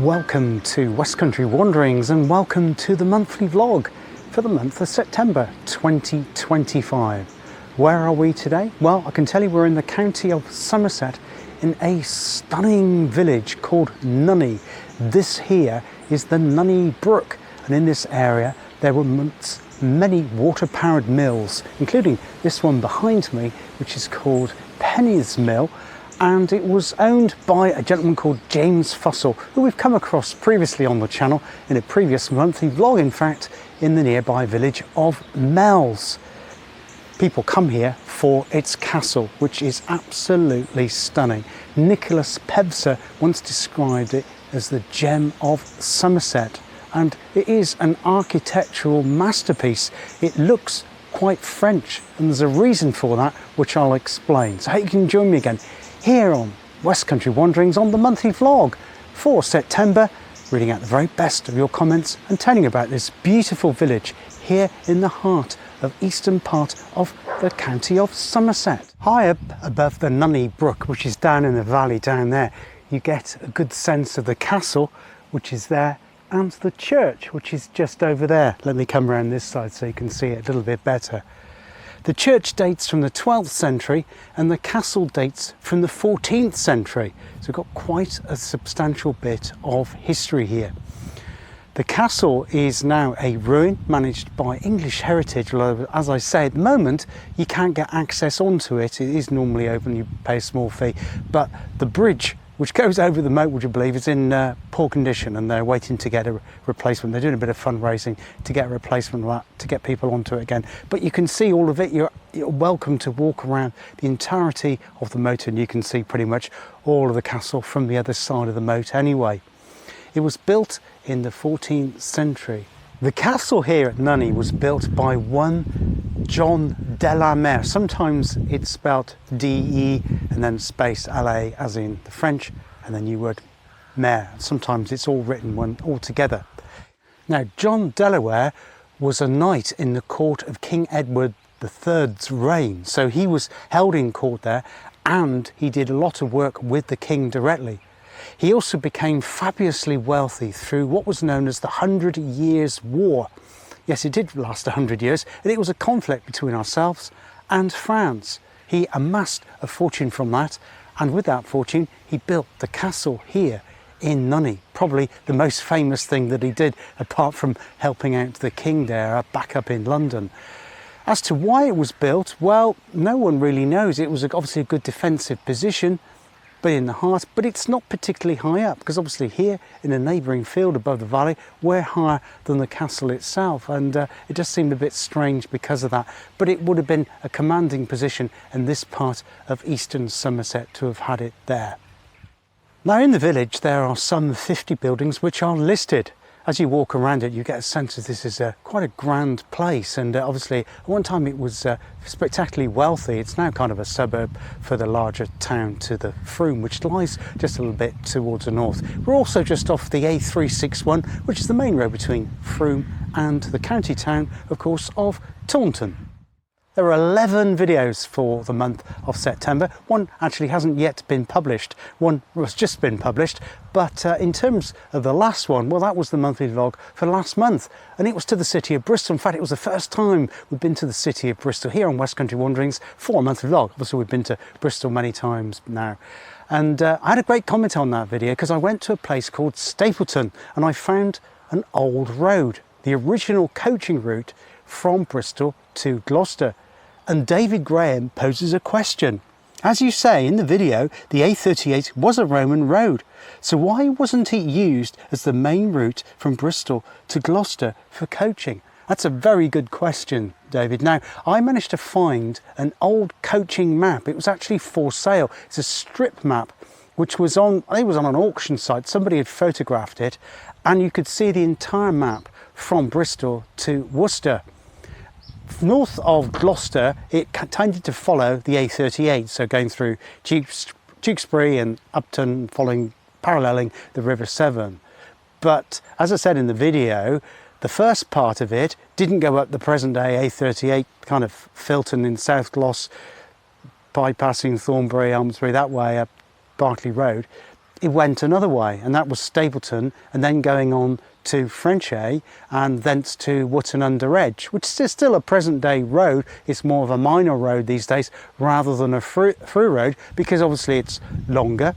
Welcome to West Country Wanderings and welcome to the monthly vlog for the month of September 2025. Where are we today? Well, I can tell you we're in the county of Somerset in a stunning village called Nunney. This here is the Nunney Brook, and in this area there were once many water-powered mills, including this one behind me, which is called Penny's Mill, and it was owned by a gentleman called James Fussell, who we've come across previously on the channel in a previous monthly vlog, in fact, in the nearby village of Mells. People come here for its castle, which is absolutely stunning. Nicholas Pevsner once described it as the gem of Somerset, and it is an architectural masterpiece. It looks quite French, and there's a reason for that, which I'll explain. So I hope you can join me again here on West Country Wanderings on the monthly vlog for September, reading out the very best of your comments and telling you about this beautiful village here in the heart of eastern part of the county of Somerset. High up above the Nunney Brook, which is down in the valley down there, you get a good sense of the castle, which is there, and the church, which is just over there. Let me come around this side so you can see it a little bit better. The church dates from the 12th century and the castle dates from the 14th century. So we've got quite a substantial bit of history here. The castle is now a ruin managed by English Heritage, although, as I say, at the moment you can't get access onto it. It is normally open, you pay a small fee, but the bridge which goes over the moat, would you believe, is in poor condition, and they're waiting to get a replacement. They're doing a bit of fundraising to get a replacement of that, to get people onto it again. But you can see all of it. You're welcome to walk around the entirety of the moat, and you can see pretty much all of the castle from the other side of the moat anyway. It was built in the 14th century. The castle here at Nunney was built by one John de la Mare. Sometimes it's spelled D-E and then space L-A as in the French, and then you word Mare. Sometimes it's all written one all together. Now, John Delaware was a knight in the court of King Edward III's reign. So he was held in court there, and he did a lot of work with the king directly. He also became fabulously wealthy through what was known as the 100 Years' War. Yes, it did last 100 years, and it was a conflict between ourselves and France. He amassed a fortune from that, and with that fortune, he built the castle here in Nunney. Probably the most famous thing that he did, apart from helping out the king there back up in London. As to why it was built, well, no one really knows. It was obviously a good defensive position, but in the heart, but it's not particularly high up, because obviously here in a neighbouring field above the valley, we're higher than the castle itself, and it just seemed a bit strange because of that. But it would have been a commanding position in this part of eastern Somerset to have had it there. Now, in the village there are some 50 buildings which are listed. As you walk around it, you get a sense that this is quite a grand place, and obviously at one time it was spectacularly wealthy. It's now kind of a suburb for the larger town to the Frome, which lies just a little bit towards the north. We're also just off the A361, which is the main road between Frome and the county town, of course, of Taunton. There are 11 videos for the month of September. One actually hasn't yet been published. One has just been published. But in terms of the last one, well, that was the monthly vlog for last month. And it was to the city of Bristol. In fact, it was the first time we've been to the city of Bristol here on West Country Wanderings for a monthly vlog. Obviously, we've been to Bristol many times now. And I had a great comment on that video because I went to a place called Stapleton and I found an old road, the original coaching route from Bristol to Gloucester. And David Graham poses a question. As you say in the video, the A38 was a Roman road. So why wasn't it used as the main route from Bristol to Gloucester for coaching? That's a very good question, David. Now, I managed to find an old coaching map. It was actually for sale. It's a strip map, which was on, I think it was on an auction site. Somebody had photographed it, and you could see the entire map from Bristol to Worcester. North of Gloucester, it tended to follow the A38, so going through Tewkesbury and Upton, paralleling the River Severn. But as I said in the video, the first part of it didn't go up the present day A38, kind of Filton in South Gloss, bypassing Thornbury, Elmsbury, that way up Berkeley Road. it went another way, and that was Stapleton, and then going on to Frenchay and thence to Wootton under Edge, which is still a present day road. It's more of a minor road these days rather than a through road, because obviously it's longer,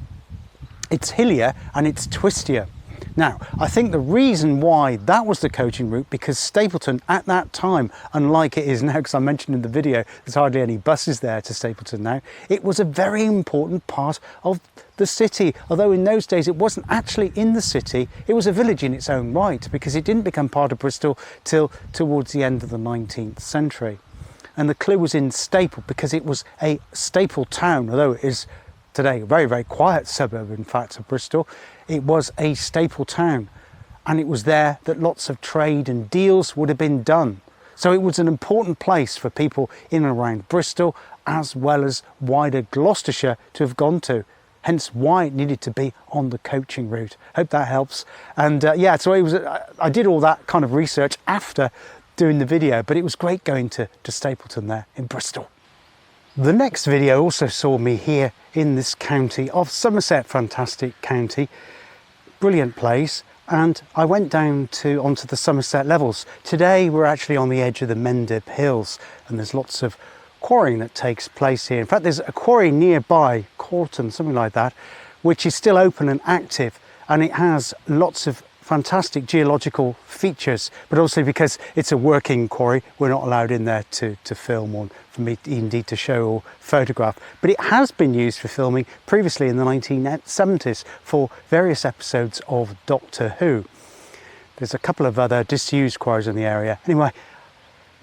it's hillier and it's twistier. Now, I think the reason why that was the coaching route, because Stapleton at that time, unlike it is now, because I mentioned in the video, there's hardly any buses there to Stapleton now, it was a very important part of the city. Although in those days it wasn't actually in the city, it was a village in its own right, because it didn't become part of Bristol till towards the end of the 19th century. And the clue was in Staple, because it was a staple town, although it is today a very, very quiet suburb, in fact, of Bristol. It was a staple town, and it was there that lots of trade and deals would have been done. So it was an important place for people in and around Bristol, as well as wider Gloucestershire, to have gone to. Hence why it needed to be on the coaching route. Hope that helps. And yeah, so it was. I did all that kind of research after doing the video, but it was great going to Stapleton there in Bristol. The next video also saw me here in this county of Somerset, fantastic county, brilliant place, and I went down onto the Somerset levels. Today we're actually on the edge of the Mendip Hills, and there's lots of quarrying that takes place here. In fact, there's a quarry nearby, Corton, something like that, which is still open and active, and it has lots of fantastic geological features, but also because it's a working quarry, we're not allowed in there to film, or for me indeed to show or photograph. But it has been used for filming previously in the 1970s for various episodes of Doctor Who. There's a couple of other disused quarries in the area. Anyway,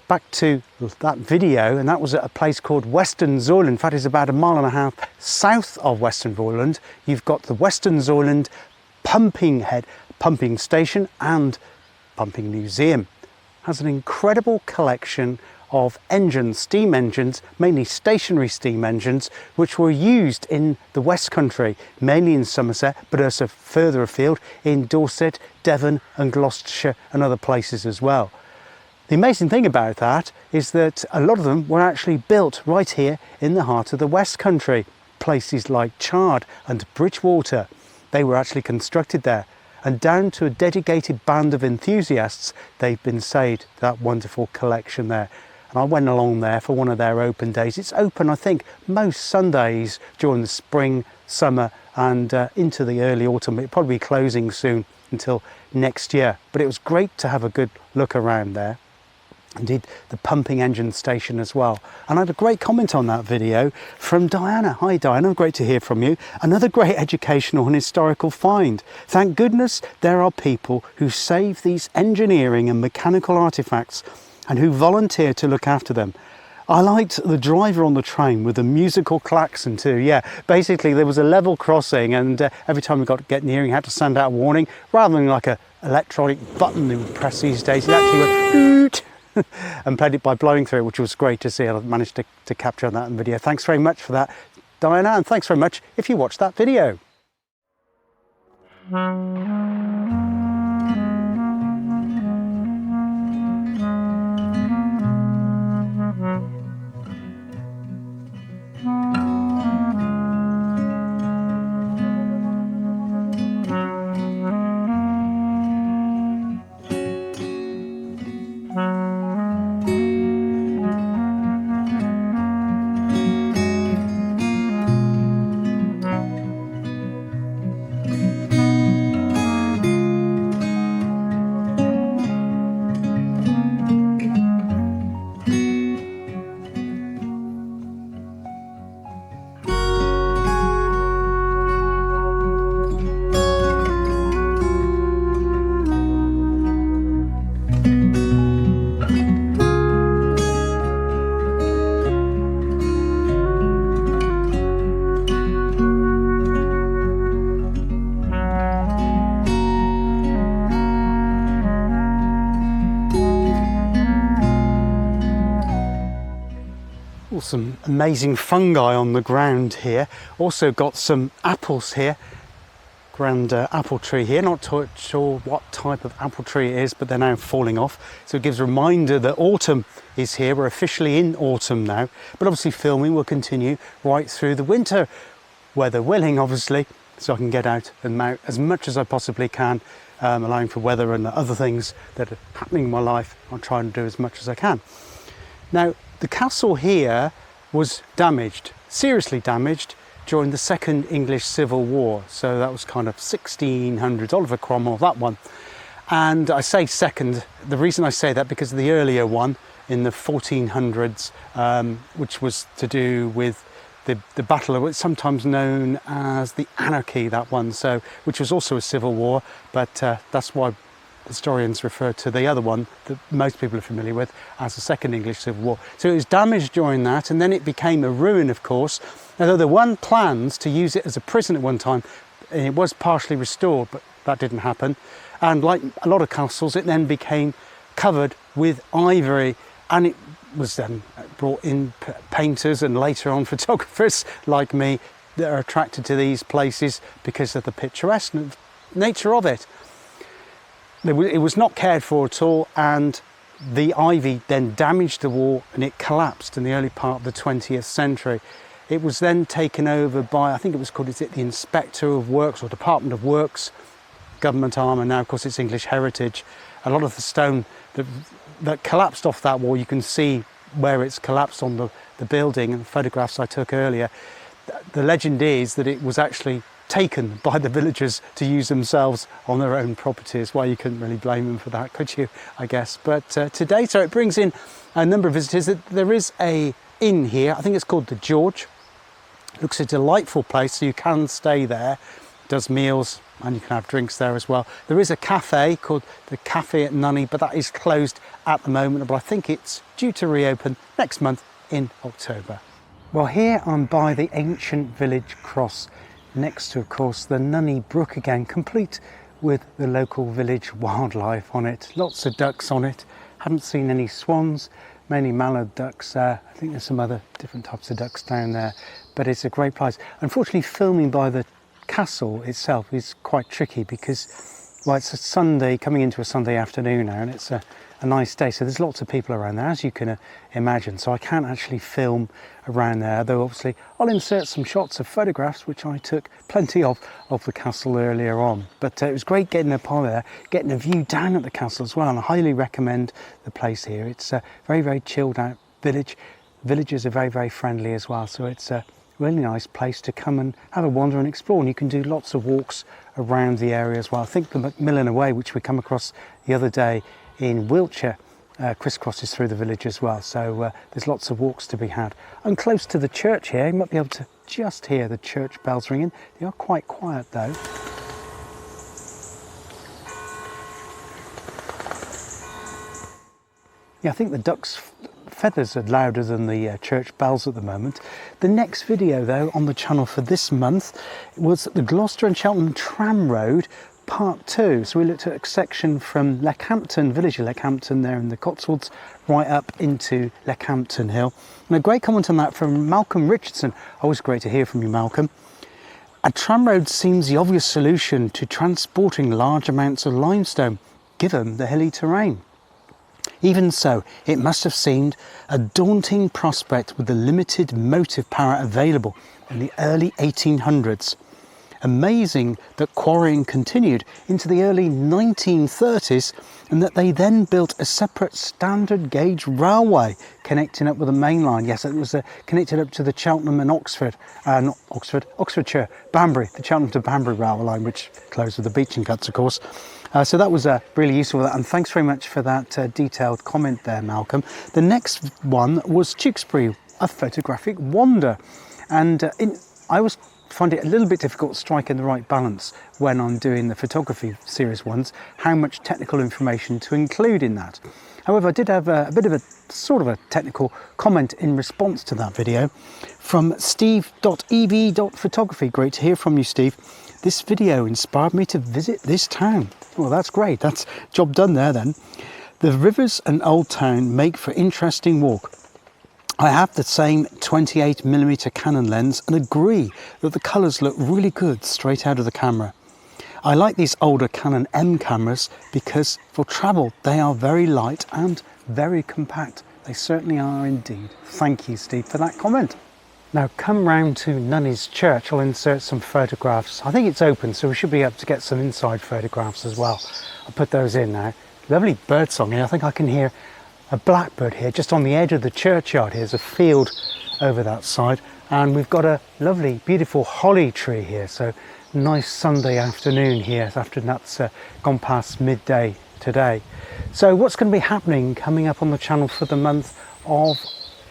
back to that video, and that was at a place called Western Zoyland. In fact, it's about 1.5 miles south of Western Zoyland. You've got the Western Zoyland pumping station and pumping museum. Has an incredible collection of engines, steam engines, mainly stationary steam engines, which were used in the West Country, mainly in Somerset, but also further afield in Dorset, Devon and Gloucestershire and other places as well. The amazing thing about that is that a lot of them were actually built right here in the heart of the West Country. Places like Chard and Bridgewater, they were actually constructed there. And down to a dedicated band of enthusiasts, they've been saved, that wonderful collection there. And I went along there for one of their open days. It's open, I think, most Sundays during the spring, summer and into the early autumn. It'll probably be closing soon until next year. But it was great to have a good look around there. Indeed, the pumping engine station as well. And I had a great comment on that video from Diana. Hi Diana, great to hear from you. Another great educational and historical find. Thank goodness there are people who save these engineering and mechanical artifacts and who volunteer to look after them. I liked the driver on the train with the musical klaxon too. Yeah, basically there was a level crossing, and every time we got to get near, you had to send out a warning rather than like a electronic button you would press these days. It actually went doot and played it by blowing through it, which was great to see. I managed to capture that in video. Thanks very much for that, Diana, and thanks very much if you watched that video. Some amazing fungi on the ground here. Also got some apples here. Grand apple tree here. Not sure what type of apple tree it is, but they're now falling off. So it gives a reminder that autumn is here. We're officially in autumn now. But obviously filming will continue right through the winter, weather willing obviously. so I can get out and mount as much as I possibly can, allowing for weather and other things that are happening in my life. I'll try and do as much as I can. Now, the castle here was damaged, seriously damaged, during the Second English Civil War. So that was kind of 1600s, Oliver Cromwell, that one. And I say second, the reason I say that because of the earlier one in the 1400s, which was to do with the battle of what's sometimes known as the Anarchy, that one, so which was also a civil war, but that's why historians refer to the other one that most people are familiar with as the Second English Civil War. So it was damaged during that, and then it became a ruin, of course. Although there were plans to use it as a prison at one time, and it was partially restored, but that didn't happen. And like a lot of castles, it then became covered with ivory, and it was then brought in painters and later on photographers like me that are attracted to these places because of the picturesque nature of it. It was not cared for at all, and the ivy then damaged the wall and it collapsed in the early part of the 20th century. It was then taken over by, I think it was called, is it the Inspector of Works or Department of Works, government arm, and now of course it's English heritage. A lot of the stone that collapsed off that wall, you can see where it's collapsed on the building and the photographs I took earlier. The legend is that it was actually taken by the villagers to use themselves on their own properties. Well, you couldn't really blame them for that, could you, I guess. But today, so it brings in a number of visitors. There is a inn here, I think it's called the George. Looks a delightful place, so you can stay there, does meals, and you can have drinks there as well. There is a cafe called the Cafe at Nunney, but that is closed at the moment, but I think it's due to reopen next month in October. Well, here I'm by the ancient village cross, next to, of course, the Nunney Brook again, complete with the local village wildlife on it. Lots of ducks on it. Haven't seen any swans, mainly mallard ducks. I think there's some other different types of ducks down there, but it's a great place. Unfortunately, filming by the castle itself is quite tricky because, well, it's a Sunday, coming into a Sunday afternoon now, and it's a nice day, so there's lots of people around there, as you can imagine, so I can't actually film around there, though obviously I'll insert some shots of photographs which I took plenty of the castle earlier on. But it was great getting up on there, getting a view down at the castle as well, and I highly recommend the place here. It's a very, very chilled out village. Villagers are very, very friendly as well, so it's a really nice place to come and have a wander and explore, and you can do lots of walks around the area as well. I think the Macmillan Way, which we come across the other day in Wiltshire, crisscrosses through the village as well, so there's lots of walks to be had. I'm close to the church here. You might be able to just hear the church bells ringing. They are quite quiet though. Yeah, I think the ducks' feathers are louder than the church bells at the moment. The next video though on the channel for this month was the Gloucester and Cheltenham Tram Road Part 2. So we looked at a section from Leckhampton, village of Leckhampton there in the Cotswolds, right up into Leckhampton Hill. And a great comment on that from Malcolm Richardson. Always great to hear from you, Malcolm. A tram road seems the obvious solution to transporting large amounts of limestone, given the hilly terrain. Even so, it must have seemed a daunting prospect with the limited motive power available in the early 1800s. Amazing that quarrying continued into the early 1930s and that they then built a separate standard gauge railway connecting up with the main line. Yes, it was connected up to the Cheltenham and Oxfordshire, Banbury, the Cheltenham to Banbury railway line, which closed with the Beeching Cuts, of course. So that was really useful, and thanks very much for that detailed comment there, Malcolm. The next one was Tewkesbury, a photographic wonder, and I always find it a little bit difficult striking the right balance when I'm doing the photography series ones, how much technical information to include in that. However, I did have a bit of a sort of a technical comment in response to that video from steve.ev.photography. Great to hear from you, Steve. This video inspired me to visit this town. Well, that's great. That's job done there then. The rivers and old town make for interesting walk. I have the same 28mm Canon lens and agree that the colours look really good straight out of the camera. I like these older Canon M cameras because for travel they are very light and very compact. They certainly are indeed. Thank you, Steve, for that comment. Now come round to Nunney's church. I'll insert some photographs. I think it's open, so we should be able to get some inside photographs as well. I'll put those in now. Lovely bird song here. I think I can hear a blackbird here just on the edge of the churchyard. Here's a field over that side, and we've got a lovely beautiful holly tree here. So nice Sunday afternoon here after that's gone past midday today. So what's going to be happening coming up on the channel for the month of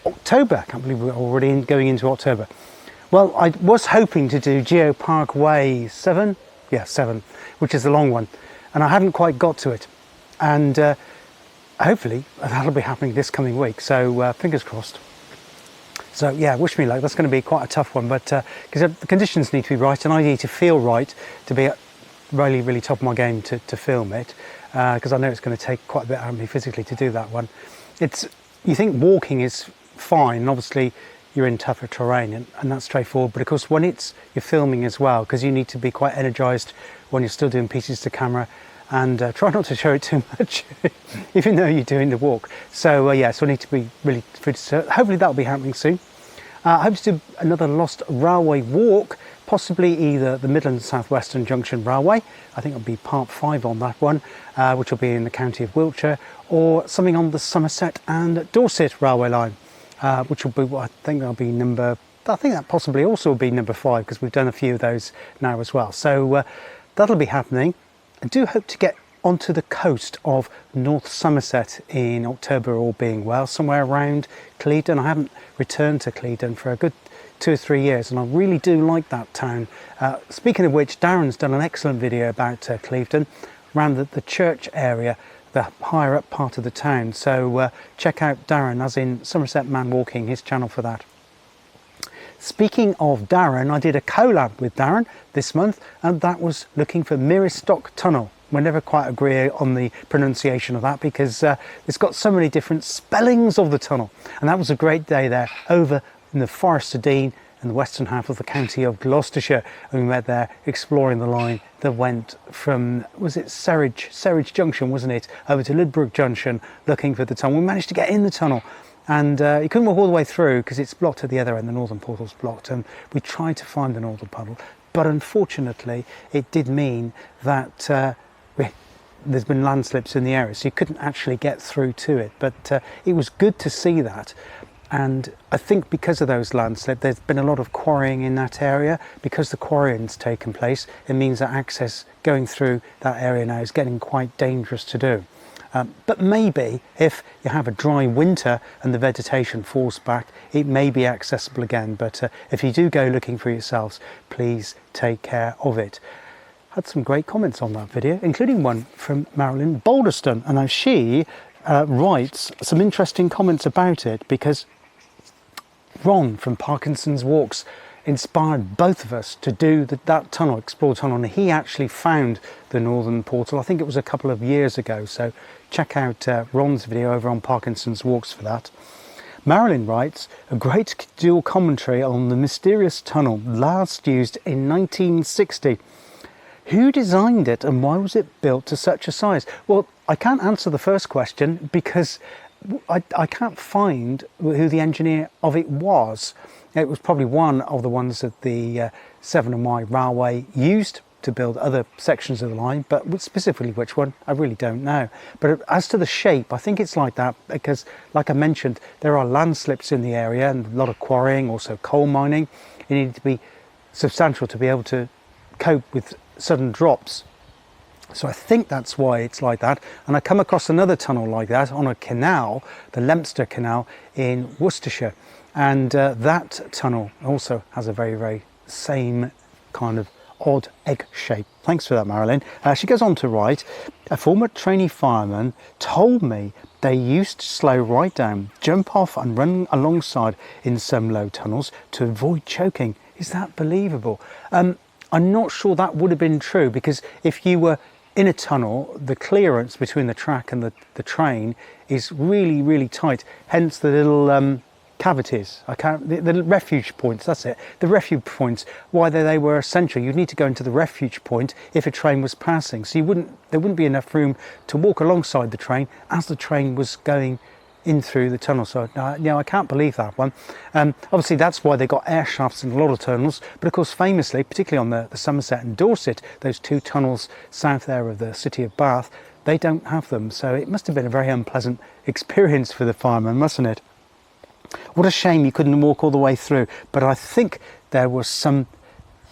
October? I can't believe we're already going into October. Well, I was hoping to do Geo Parkway 7, which is the long one, and I hadn't quite got to it, and hopefully that'll be happening this coming week, so fingers crossed. So yeah, wish me luck. That's going to be quite a tough one, but because the conditions need to be right and I need to feel right to be at really top of my game to film it, because I know it's going to take quite a bit out of me physically to do that one. You think walking is fine, obviously you're in tougher terrain and that's straightforward, but of course when you're filming as well, because you need to be quite energized when you're still doing pieces to camera, and try not to show it too much even though you're doing the walk. So yeah, so I need to be really fit. So hopefully that'll be happening soon. I hope to do another Lost Railway walk, possibly either the Midland South Western Junction Railway, I think it'll be part 5 on that one, which will be in the county of Wiltshire, or something on the Somerset and Dorset railway line, which will be, I think that'll be I think that possibly also will be number 5, because we've done a few of those now as well. So that'll be happening. I do hope to get onto the coast of North Somerset in October, all being well, somewhere around Clevedon. I haven't returned to Clevedon for a good 2 or 3 years, and I really do like that town. Speaking of which, Darren's done an excellent video about Clevedon, around the church area, the higher up part of the town. So check out Darren, as in Somerset Man Walking, his channel for that. Speaking of Darren, I did a collab with Darren this month, and that was looking for Miristock Tunnel. We never quite agree on the pronunciation of that, because it's got so many different spellings of the tunnel. And that was a great day there over in the Forest of Dean in the western half of the county of Gloucestershire. And we went there exploring the line that went from, was it Serridge Junction, wasn't it, over to Lidbrook Junction, looking for the tunnel. We managed to get in the tunnel, and you couldn't walk all the way through because it's blocked at the other end. The northern portal's blocked, and we tried to find the northern portal, but unfortunately it did mean that there's been landslips in the area, so you couldn't actually get through to it. But it was good to see that, and I think because of those landslips there's been a lot of quarrying in that area. Because the quarrying's taken place, it means that access going through that area now is getting quite dangerous to do. But maybe if you have a dry winter and the vegetation falls back, it may be accessible again. But if you do go looking for yourselves, please take care of it. Had some great comments on that video, including one from Marilyn Balderston, and now she writes some interesting comments about it, because Ron from Parkinson's Walks inspired both of us to do that tunnel, explore tunnel, and he actually found the northern portal. I think it was a couple of years ago, so check out Ron's video over on Parkinson's Walks for that. Marilyn writes, a great dual commentary on the mysterious tunnel last used in 1960. Who designed it and why was it built to such a size? Well, I can't answer the first question because I can't find who the engineer of it was. It was probably one of the ones that the Severn Railway used to build other sections of the line, but specifically which one, I really don't know. But as to the shape, I think it's like that because, like I mentioned, there are landslips in the area and a lot of quarrying, also coal mining. You need to be substantial to be able to cope with sudden drops. So I think that's why it's like that. And I come across another tunnel like that on a canal, the Lempster Canal in Worcestershire. And that tunnel also has a very same kind of odd egg shape. Thanks for that, Marilyn. She goes on to write, a former trainee fireman told me they used to slow right down, jump off and run alongside in some low tunnels to avoid choking. Is that believable? I'm not sure that would have been true, because if you were in a tunnel, the clearance between the track and the train is really tight, hence the little cavities. The refuge points, that's it. The refuge points, why they were essential. You'd need to go into the refuge point if a train was passing. So there wouldn't be enough room to walk alongside the train as the train was going in through the tunnel. So I can't believe that one. Obviously that's why they got air shafts in a lot of tunnels, but of course famously, particularly on the Somerset and Dorset, those two tunnels south there of the city of Bath, they don't have them. So it must have been a very unpleasant experience for the firemen, mustn't it? What a shame you couldn't walk all the way through, but I think there was some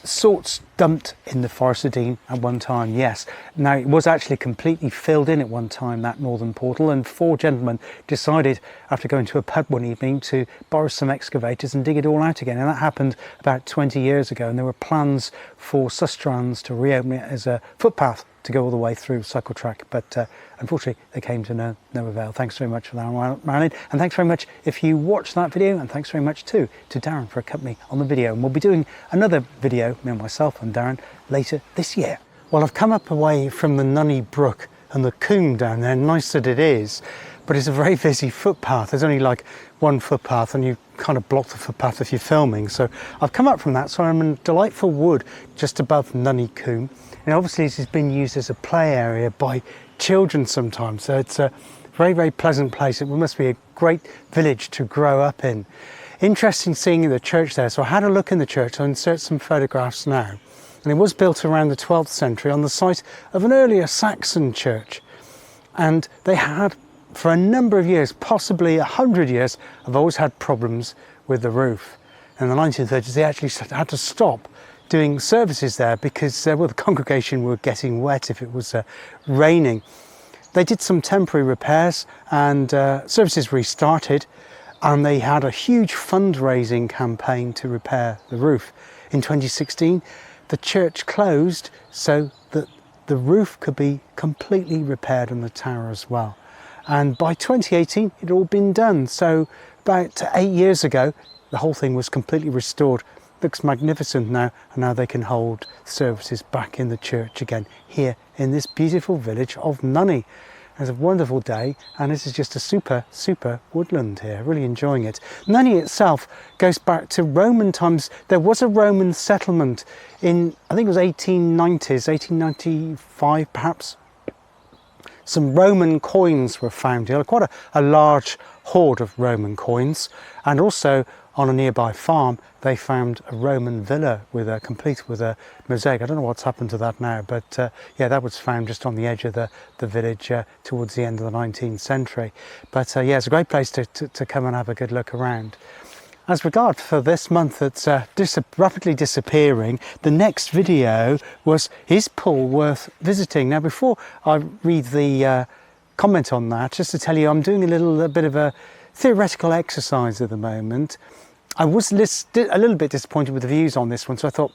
sorts dumped in the Forest of Dean at one time, yes. Now it was actually completely filled in at one time, that northern portal, and 4 gentlemen decided after going to a pub one evening to borrow some excavators and dig it all out again, and that happened about 20 years ago, and there were plans for Sustrans to reopen it as a footpath to go all the way through cycle track, but unfortunately they came to no avail. Thanks very much for that, Marilyn, and thanks very much if you watched that video, and thanks very much too to Darren for accompanying me on the video. And we'll be doing another video, me and myself and Darren, later this year. Well, I've come up away from the Nunney Brook and the Coombe down there, nice that it is, but it's a very busy footpath. There's only like one footpath and you kind of block the footpath if you're filming. So I've come up from that, so I'm in delightful wood just above Nunney Coombe. And obviously this has been used as a play area by children sometimes, so it's a very, very pleasant place. It must be a great village to grow up in. Interesting seeing the church there, so I had a look in the church. I'll insert some photographs now. And it was built around the 12th century on the site of an earlier Saxon church. And they had, for a number of years, possibly 100 years, have always had problems with the roof. In the 1930s, they actually had to stop doing services there because well, the congregation were getting wet if it was raining. They did some temporary repairs and services restarted, and they had a huge fundraising campaign to repair the roof. In 2016, the church closed so that the roof could be completely repaired and the tower as well. And by 2018, it had all been done. So about 8 years ago, the whole thing was completely restored. Looks magnificent now, and now they can hold services back in the church again here in this beautiful village of Nunney. It's a wonderful day, and this is just a super woodland here. Really enjoying it. Nunney itself goes back to Roman times. There was a Roman settlement in, I think it was 1890s, 1895 perhaps. Some Roman coins were found here, quite a large hoard of Roman coins, and also on a nearby farm they found a Roman villa with complete with a mosaic. I don't know what's happened to that now, but yeah, that was found just on the edge of the village towards the end of the 19th century. But yeah, it's a great place to come and have a good look around. As regard for this month that's rapidly disappearing, the next video was, is Poole worth visiting? Now before I read the comment on that, just to tell you, I'm doing a little bit of a theoretical exercise at the moment. I was a little bit disappointed with the views on this one, so I thought,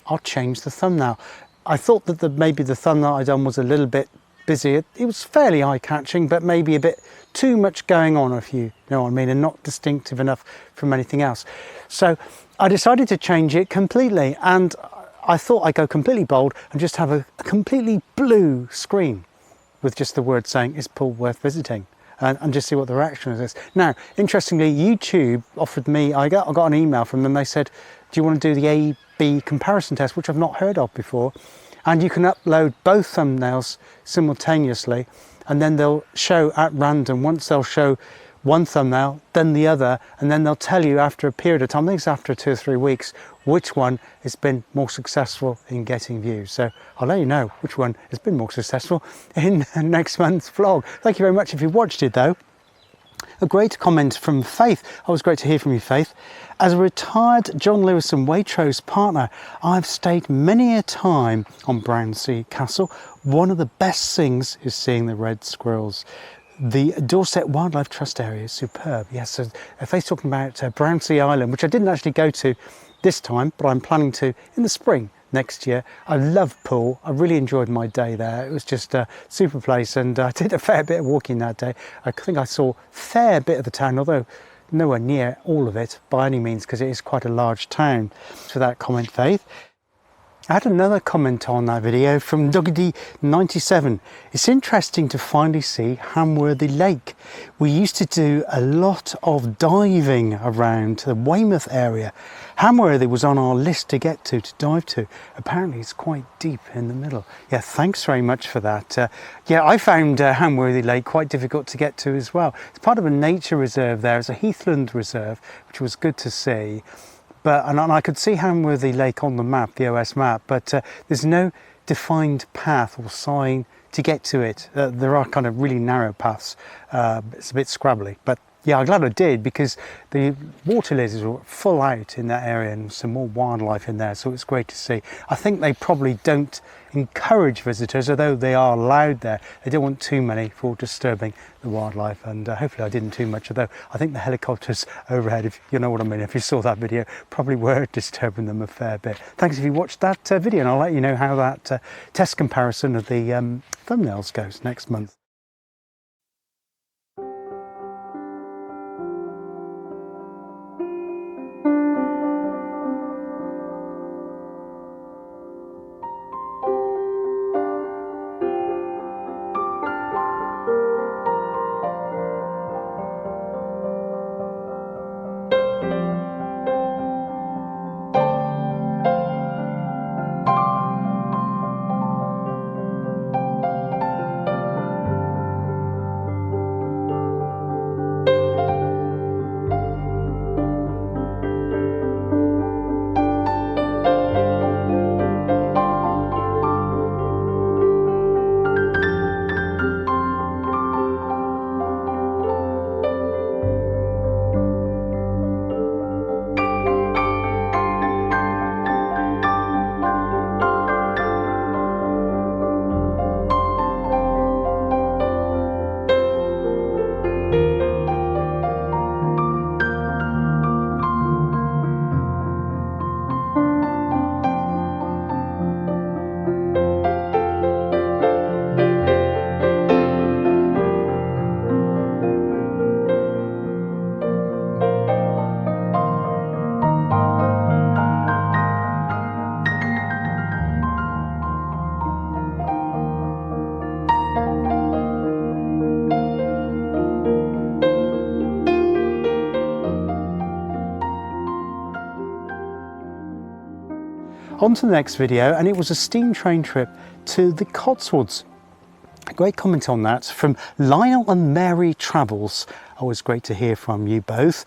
I'll change the thumbnail. I thought that maybe the thumbnail I done was a little bit busy. It was fairly eye-catching, but maybe a bit too much going on, if you know what I mean, and not distinctive enough from anything else. So I decided to change it completely, and I thought I'd go completely bold and just have a completely blue screen with just the word saying, is Poole worth visiting? And just see what the reaction is. Now, interestingly, YouTube offered me, I got an email from them. They said, do you want to do the A/B comparison test, which I've not heard of before? And you can upload both thumbnails simultaneously, and then they'll show at random. Once they'll show one thumbnail, then the other, and then they'll tell you after a period of time, I think it's after 2 or 3 weeks, which one has been more successful in getting views. So I'll let you know which one has been more successful in next month's vlog. Thank you very much if you watched it though. A great comment from Faith. Always great to hear from you, Faith. As a retired John Lewis and Waitrose partner, I've stayed many a time on Brownsea Castle. One of the best things is seeing the red squirrels. The Dorset Wildlife Trust area is superb. Yes, so Faith's talking about Brownsea Island, which I didn't actually go to this time, but I'm planning to in the spring next year. I love Poole. I really enjoyed my day there. It was just a super place, and I did a fair bit of walking that day. I think I saw a fair bit of the town, although nowhere near all of it by any means, because it is quite a large town. For that comment, Faith. I had another comment on that video from Doggedy97. It's interesting to finally see Hamworthy Lake. We used to do a lot of diving around the Weymouth area. Hamworthy was on our list to get to dive to. Apparently it's quite deep in the middle. Yeah, thanks very much for that. Yeah, I found Hamworthy Lake quite difficult to get to as well. It's part of a nature reserve there. It's a heathland reserve, which was good to see. And I could see Hamworthy Lake on the map, the OS map, but there's no defined path or sign to get to it. There are kind of really narrow paths. It's a bit scrabbly, but yeah, I'm glad I did, because the water lilies were full out in that area and some more wildlife in there, so it's great to see. I think they probably don't encourage visitors, although they are allowed there. They don't want too many for disturbing the wildlife, and hopefully I didn't too much, although I think the helicopters overhead, if you know what I mean, if you saw that video, probably were disturbing them a fair bit. Thanks if you watched that video, and I'll let you know how that test comparison of the thumbnails goes next month. On to the next video, and it was a steam train trip to the Cotswolds. A great comment on that from Lionel and Mary Travels. Always great to hear from you both.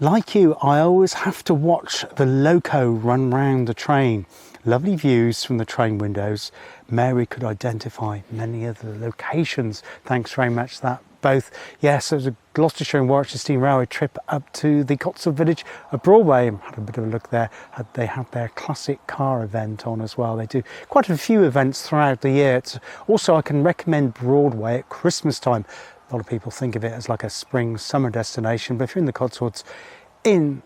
Like you, I always have to watch the loco run round the train. Lovely views from the train windows. Mary could identify many of the locations. Thanks very much for that both. Yes, it was a Gloucestershire and Warwickshire Steam Railway trip up to the Cotswold village of Broadway. Had a bit of a look there. They had their classic car event on as well. They do quite a few events throughout the year. Also, I can recommend Broadway at Christmas time. A lot of people think of it as like a spring summer destination, but if you're in the Cotswolds in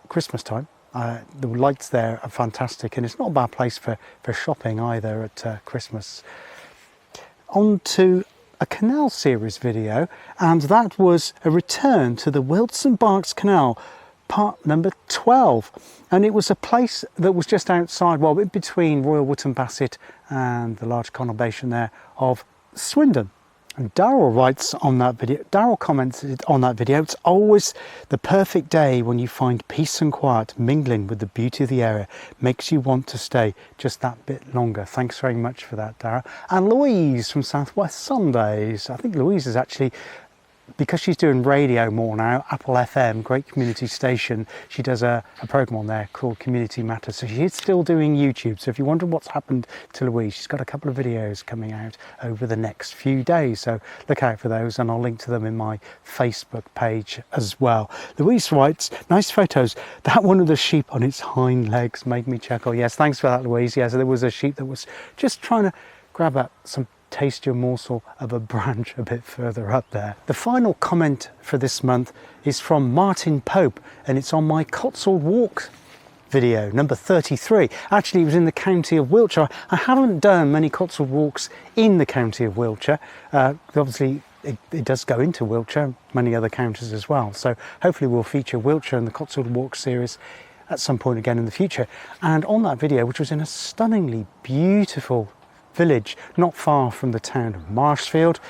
Christmas time, the lights there are fantastic, and it's not a bad place for shopping either at Christmas. On to a canal series video, and that was a return to the Wilton Barks Canal, part number 12, and it was a place that was just outside, well, in between Royal Wootton Bassett and the large conurbation there of Swindon. And Darryl writes on that video, Darryl commented on that video, it's always the perfect day when you find peace and quiet mingling with the beauty of the area. Makes you want to stay just that bit longer. Thanks very much for that, Darryl. And Louise from Southwest Sundays. I think Louise is actually, because she's doing radio more now, Apple FM, great community station, she does a programme on there called Community Matters. So she's still doing YouTube. So if you're wondering what's happened to Louise, she's got a couple of videos coming out over the next few days. So look out for those, and I'll link to them in my Facebook page as well. Louise writes, nice photos. That one of the sheep on its hind legs made me chuckle. Yes, thanks for that, Louise. Yes, there was a sheep that was just trying to grab up some tastier morsel of a branch a bit further up there. The final comment for this month is from Martin Pope, and it's on my Cotswold Walk video, number 33. Actually, it was in the county of Wiltshire. I haven't done many Cotswold Walks in the county of Wiltshire. Obviously, it does go into Wiltshire, many other counties as well. So hopefully we'll feature Wiltshire in the Cotswold Walk series at some point again in the future. And on that video, which was in a stunningly beautiful village not far from the town of Marshfield,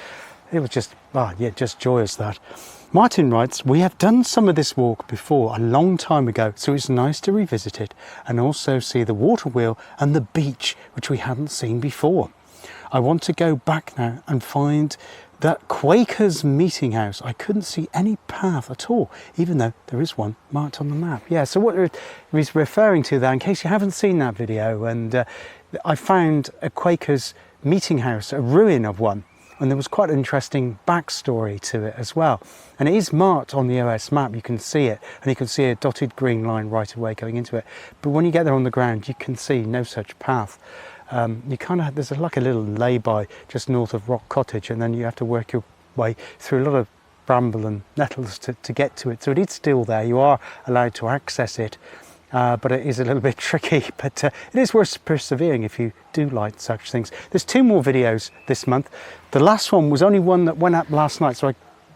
it was just, just joyous that. Martin writes, we have done some of this walk before a long time ago, so it's nice to revisit it and also see the water wheel and the beach, which we hadn't seen before. I want to go back now and find that Quakers meeting house. I couldn't see any path at all, even though there is one marked on the map. Yeah, so what he's referring to there, in case you haven't seen that video, and I found a Quakers meeting house, a ruin of one, and there was quite an interesting backstory to it as well. And it is marked on the OS map, you can see it, and you can see a dotted green line right away going into it. But when you get there on the ground, you can see no such path. You kind of, there's like a little lay-by just north of Rock Cottage, and then you have to work your way through a lot of bramble and nettles to get to it. So it is still there, you are allowed to access it. But it is a little bit tricky, but it is worth persevering if you do like such things. There's 2 more videos this month. The last one was only one that went up last night, so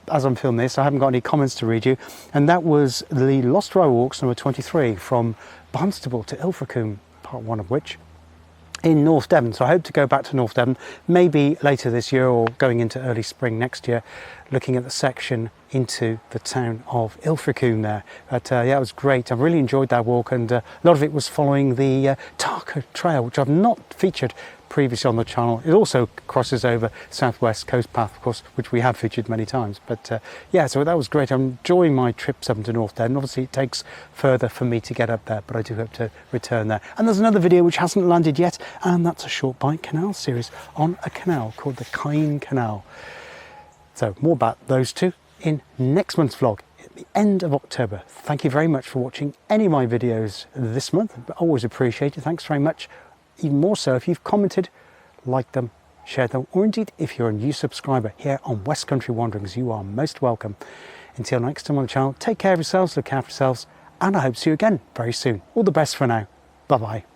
as I'm filming this, I haven't got any comments to read you, and that was the Lost Row Walks number 23 from Barnstaple to Ilfracombe, part 1 of which, in North Devon. So I hope to go back to North Devon, maybe later this year or going into early spring next year, looking at the section into the town of Ilfracombe there. But yeah, it was great. I really enjoyed that walk, and a lot of it was following the Tarka Trail, which I've not featured previously on the channel. It also crosses over Southwest Coast Path, of course, which we have featured many times. But yeah, so that was great. I'm enjoying my trips up to North Devon. Obviously it takes further for me to get up there, but I do hope to return there. And there's another video which hasn't landed yet, and that's a short bike canal series on a canal called the Kyne Canal. So more about those 2 in next month's vlog at the end of October. Thank you very much for watching any of my videos this month. Always appreciate it. Thanks very much. Even more so if you've commented, liked them, shared them, or indeed if you're a new subscriber here on West Country Wanderings, you are most welcome. Until next time on the channel, take care of yourselves, look after yourselves, and I hope to see you again very soon. All the best for now. Bye bye.